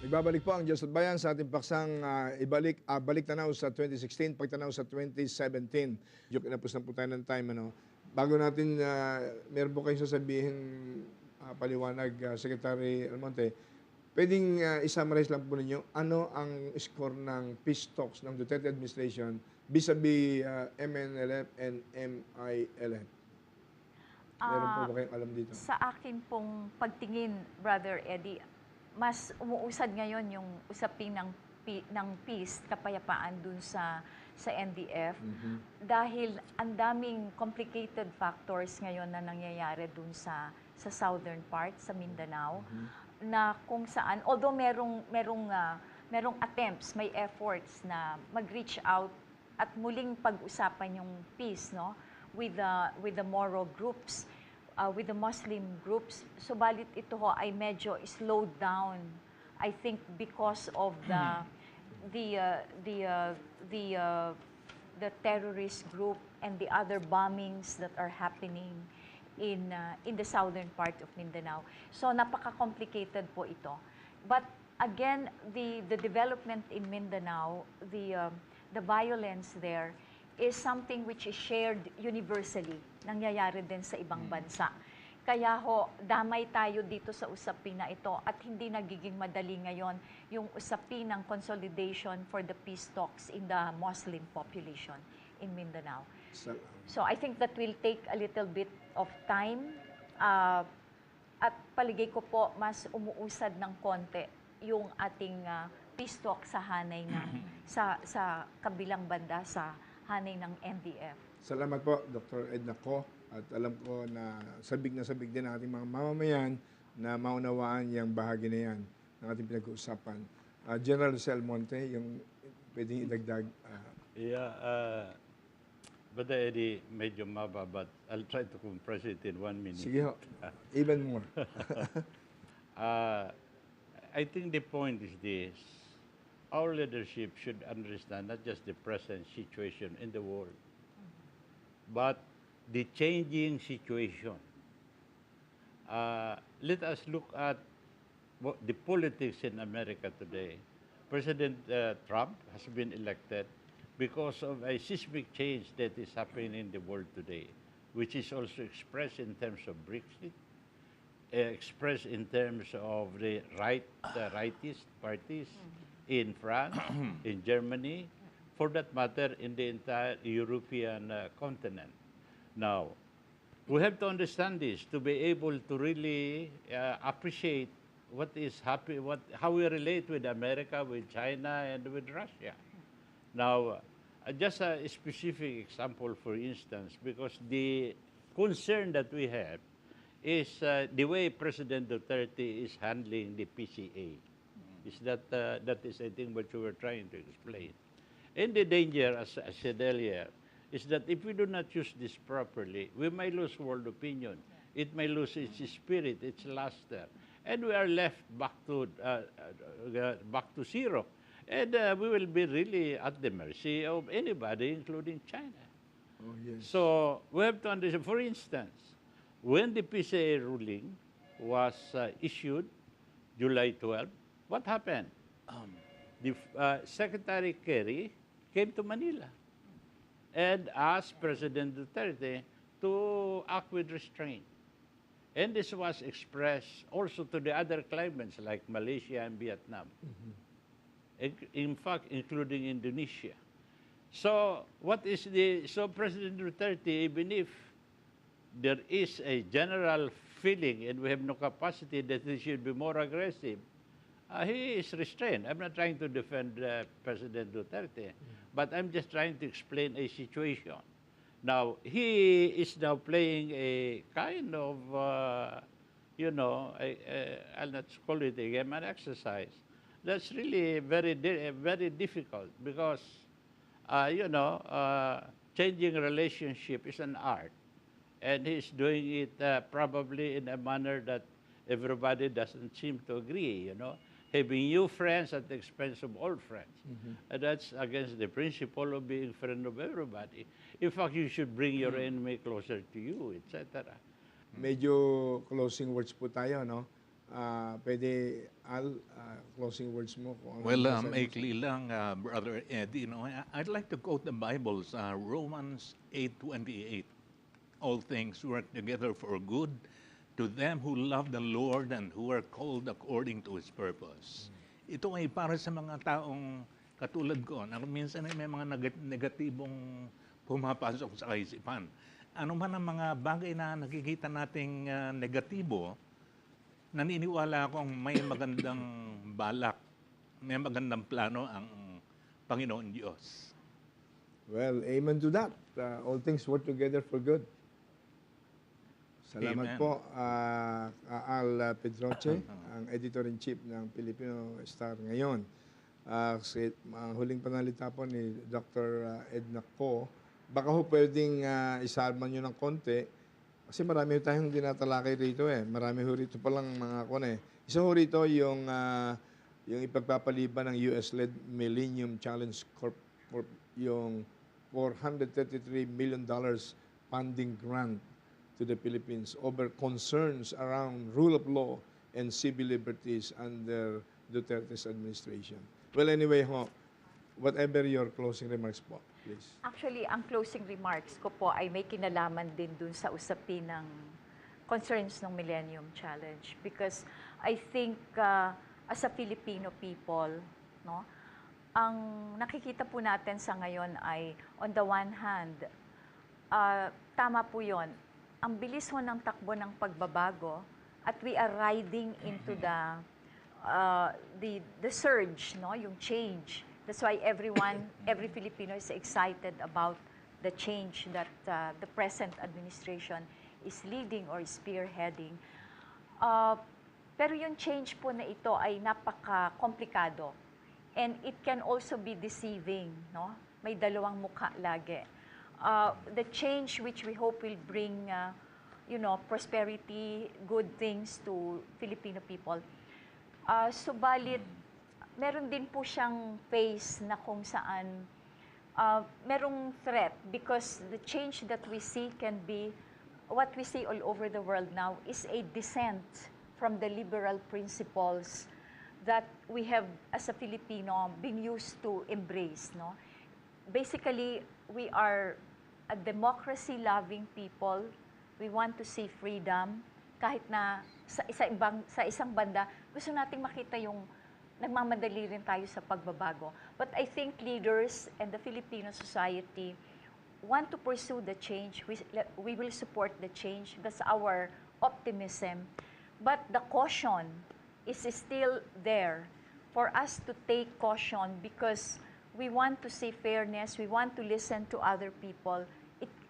Ibabalik po ang DIYOS at Bayan sa ating paksang balik tanaw sa 2016, pagtanaw sa 2017. Joke na po tayo ng time. Ano? Bago natin, meron po kayong sasabihin paliwanag, Secretary Almonte, pwedeng i-summarize lang po ninyo, ano ang score ng peace talks ng Duterte Administration vis-a-vis MNLF and MILF? Meron po ba kayong alam dito? Sa akin pong pagtingin, Brother Eddie, mas umuusad ngayon yung usapin ng peace, kapayapaan dun sa NDF dahil ang daming complicated factors ngayon na nangyayari dun sa southern part, sa Mindanao, na kung saan, although merong attempts, may efforts na mag-reach out at muling pag-usapan yung peace, no, with the Moro groups, with the Muslim groups. Subalit ito ho ay medyo slowed down, I think, because of the terrorist group and the other bombings that are happening in the southern part of Mindanao. So napaka-complicated po ito. But again, the development in Mindanao, the violence there is something which is shared universally. Nangyayari din sa ibang bansa. Kaya ho, damay tayo dito sa usapin na ito at hindi nagiging madali ngayon yung usapin ng consolidation for the peace talks in the Muslim population in Mindanao. So I think that will take a little bit of time at paligay ko po mas umuusad ng konti yung ating peace talk sa hanay ng sa kabilang banda sa hanay ng NDF. Salamat po, Dr. Edna Ko. At alam ko na sabig din ang ating mga mamamayan na maunawaan yung bahagi na yan ng ating pinag-uusapan. General Sel Monte, yung pwedeng idagdag. But Eddie, medyo maba, but I'll try to compress it in 1 minute. Sige ho, even more. I think the point is this. Our leadership should understand not just the present situation in the world, but the changing situation. Let us look at the politics in America today. President Trump has been elected because of a seismic change that is happening in the world today, which is also expressed in terms of Brexit, expressed in terms of the rightist parties in France, in Germany, for that matter, in the entire European continent. Now, we have to understand this to be able to really appreciate what is happening, how we relate with America, with China, and with Russia. Now, just a specific example, for instance, because the concern that we have is the way President Duterte is handling the PCA. Is that is, I think, what you were trying to explain. And the danger, as I said earlier, is that if we do not use this properly, we may lose world opinion. It may lose its spirit, its luster, and we are left back to zero. And we will be really at the mercy of anybody, including China. Oh, yes. So we have to understand, for instance, when the PCA ruling was issued, July 12, what happened? The Secretary Kerry came to Manila and asked President Duterte to act with restraint. And this was expressed also to the other claimants like Malaysia and Vietnam. In fact, including Indonesia. So so President Duterte, even if there is a general feeling and we have no capacity that he should be more aggressive, he is restrained. I'm not trying to defend President Duterte, but I'm just trying to explain a situation. Now, he is now playing a kind of, I'll not call it a game, an exercise. That's really very difficult because, changing relationship is an art. And he's doing it probably in a manner that everybody doesn't seem to agree, having new friends at the expense of old friends. And that's against the principle of being friend of everybody. In fact, you should bring your enemy closer to you, etc. Medyo closing words po tayo, no? Pwede, Al, closing words mo. Kung ano Well, masasabi mo sa- maikli lang, Brother Ed, I'd like to quote the Bible, Romans 8:28. All things work together for good to them who love the Lord and who are called according to His purpose. Ito ay para sa mga taong katulad ko, na minsan ay may mga negatibong pumapasok sa kaisipan. Ano man ang mga bagay na nakikita nating negatibo, naniniwala akong may magandang balak, may magandang plano ang Panginoon Diyos. Well, amen to that. All things work together for good. Salamat Amen. po, Al Pedroche, ang editor-in-chief ng Filipino Star ngayon. Ang huling panalita po ni Dr. Edna Co, baka ho pwedeng isarma nyo ng konti, kasi marami ho tayong dinatalakay rito eh. Marami ho rito palang mga kone. Isa ho rito yung ipagpapaliban ng US-led Millennium Challenge Corp, yung $433 million funding grant to the Philippines over concerns around rule of law and civil liberties under Duterte's administration. Well, anyway ho, whatever your closing remarks po, please. Actually, ang closing remarks ko po ay may kinalaman din dun sa usapin ng concerns ng Millennium Challenge. Because I think as a Filipino people, no, ang nakikita po natin sa ngayon ay, on the one hand, tama po yon. Ang bilis ho ng takbo ng pagbabago at we are riding into the surge, no, yung change. That's why every Filipino is excited about the change that the present administration is leading or spearheading. Pero yung change po na ito ay napaka-komplikado. And it can also be deceiving, no? May dalawang mukha lagi. The change which we hope will bring, prosperity, good things to Filipino people. Subalit, meron din po siyang phase na kung saan merong threat because the change that we see can be, what we see all over the world now is a descent from the liberal principles that we have, as a Filipino, been used to embrace, no? Basically, we are a democracy-loving people. We want to see freedom. Kahit na sa isang banda, gusto nating makita yung nagmamadali rin tayo sa pagbabago. But I think leaders and the Filipino society want to pursue the change. We will support the change. That's our optimism. But the caution is still there for us to take caution because we want to see fairness. We want to listen to other people.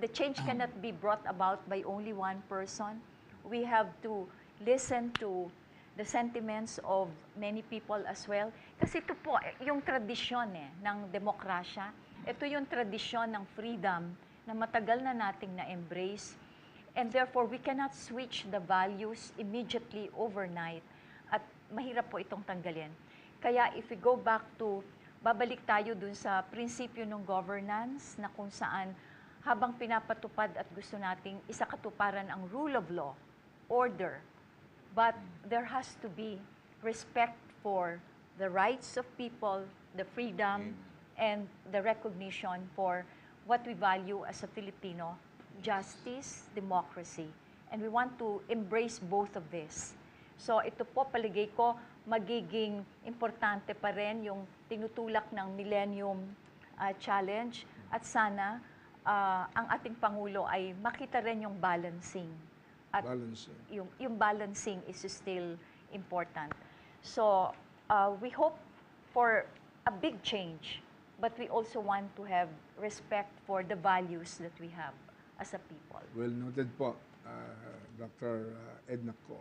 The change cannot be brought about by only one person. We have to listen to the sentiments of many people as well. Kasi ito po, yung tradisyon ng demokrasya, ito yung tradisyon ng freedom na matagal na nating na-embrace. And therefore, we cannot switch the values immediately overnight. At mahirap po itong tanggalin. Kaya if we go back to, babalik tayo dun sa prinsipyo ng governance na kung saan habang pinapatupad at gusto nating isakatuparan ang rule of law, order, but there has to be respect for the rights of people, the freedom, and the recognition for what we value as a Filipino, justice, democracy. And we want to embrace both of this. So ito po, paligay ko, magiging importante pa rin yung tinutulak ng Millennium Challenge at sana ang ating Pangulo ay makita rin yung balancing. At yung balancing is still important. So we hope for a big change, but we also want to have respect for the values that we have as a people. Well noted po, Dr. Edna Co.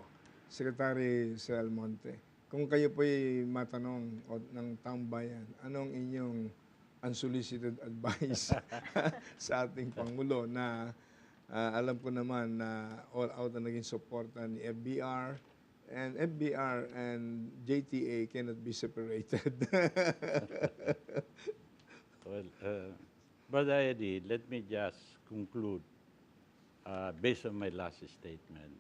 Secretary Sel Monte, kung kayo po'y matanong ng taong bayan, anong inyong unsolicited advice sa ating Pangulo na alam ko naman na all out na naging suporta ni FBR and JTA cannot be separated. Well, Brother Eddie, let me just conclude based on my last statement.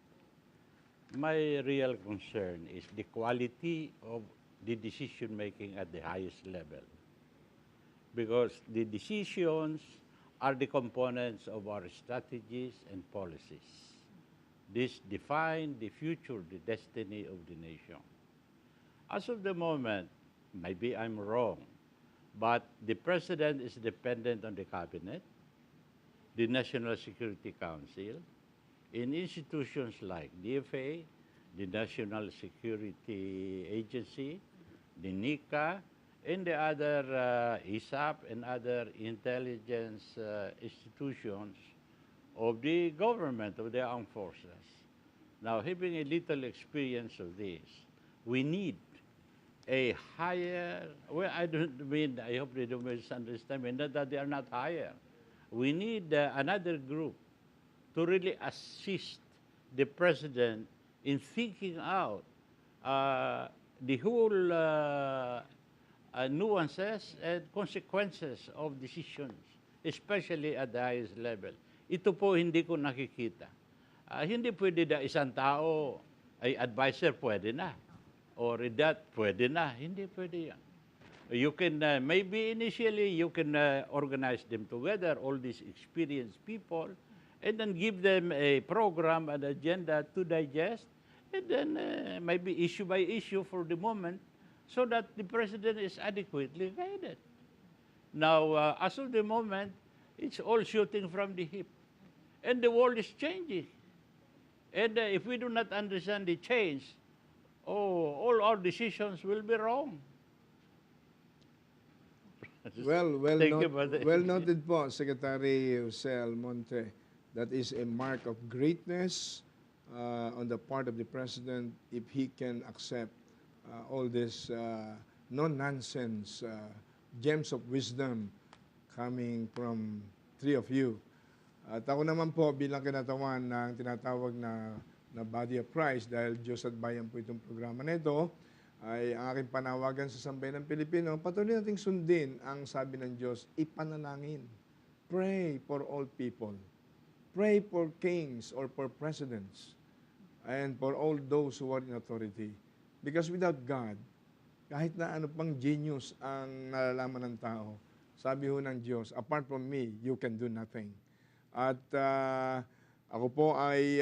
My real concern is the quality of the decision making at the highest level. Because the decisions are the components of our strategies and policies. This define the future, the destiny of the nation. As of the moment, maybe I'm wrong, but the president is dependent on the cabinet, the National Security Council, in institutions like DFA, the National Security Agency, the NICA, and the other ISAP and other intelligence institutions of the government, of the armed forces. Now, having a little experience of this, we need a higher, well, I hope they don't misunderstand me, not that they are not higher. We need another group to really assist the president in thinking out the whole nuances and consequences of decisions, especially at the highest level. Ito po hindi ko nakikita. Hindi pwede na isang tao ay advisor, pwede na. Or that, pwede na. Hindi pwede yan. You can, maybe initially, you can organize them together, all these experienced people, and then give them a program, an agenda to digest, and then maybe issue by issue for the moment, so that the president is adequately guided. Now, as of the moment, it's all shooting from the hip. And the world is changing. And if we do not understand the change, all our decisions will be wrong. Well noted po, Secretary Jose Almonte. That is a mark of greatness on the part of the President if he can accept all this no-nonsense gems of wisdom coming from three of you. At ako naman po bilang kinatawan ng tinatawag na Body of Christ, dahil Diyos at Bayan po itong programa na ito, ay ang aking panawagan sa sambayan ng Pilipino, patuloy nating sundin ang sabi ng Diyos, ipanalangin. Pray for all people. Pray for kings or for presidents and for all those who are in authority. Because without God, kahit na ano pang genius ang nalalaman ng tao, sabi ho ng Diyos, apart from me, you can do nothing. At ako po ay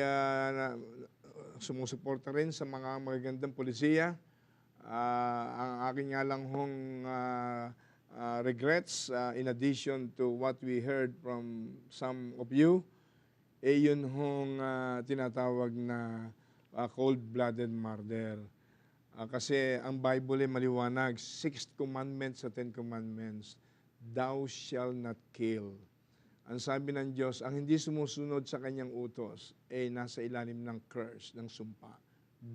sumusuporta rin sa mga magagandang polisiya. Ang aking nga lang hong regrets, in addition to what we heard from some of you, yun hong tinatawag na cold-blooded murder. Kasi ang Bible ay maliwanag, 6th commandment sa 10 commandments, thou shall not kill. Ang sabi ng Diyos, ang hindi sumusunod sa kanyang utos ay nasa ilalim ng curse, ng sumpa.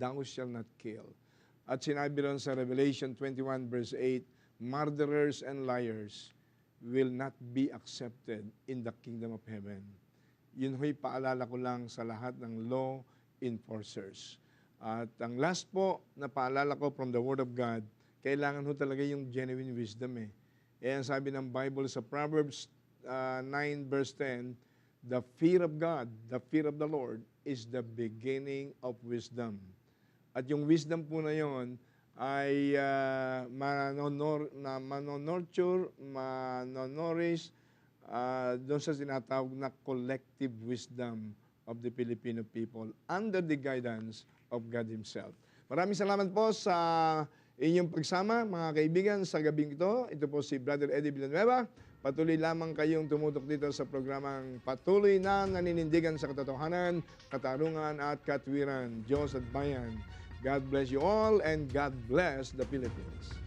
Thou shall not kill. At sinabi ron sa Revelation 21 verse 8, murderers and liars will not be accepted in the kingdom of heaven. Yun ho'y paalala ko lang sa lahat ng law enforcers. At ang last po na paalala ko from the Word of God, kailangan ho talaga yung genuine wisdom eh. Ang sabi ng Bible sa Proverbs 9 verse 10, the fear of God, the fear of the Lord is the beginning of wisdom. At yung wisdom po na yon ay manonurture, manonorish doon sa sinatawag na collective wisdom of the Filipino people under the guidance of God Himself. Maraming salamat po sa inyong pagsama, mga kaibigan, sa gabing ito. Ito po si Brother Eddie Villanueva. Patuloy lamang kayong tumutok dito sa programang patuloy na naninindigan sa katotohanan, katarungan at katwiran. Diyos at Bayan. God bless you all and God bless the Philippines.